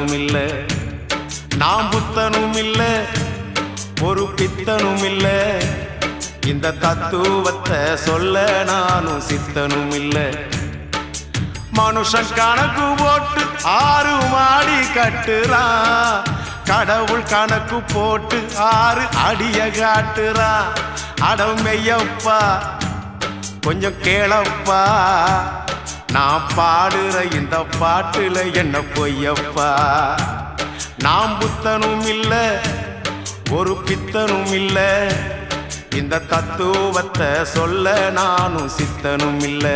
சித்தனும் இல்ல, நாம் புத்தனும் இல்ல, ஒரு பித்தனும் இல்ல, இந்த தத்துவத்தை சொல்ல நானும் சித்தனும் இல்ல. மனுஷன் கணக்கு போட்டு 6 மாடி கட்டுறான், கடவுள் கணக்கு போட்டு 6 அடிய காட்டுறான். அடமையப்பா கொஞ்சம் கேளப்பா, நான் பாடுற இந்த பாட்டுல என்ன பொய்யப்பா. நாம் புத்தனும் இல்ல, ஒரு பித்தனும் இல்ல, இந்த தத்துவத்தை சொல்ல நானும் சித்தனும் இல்ல.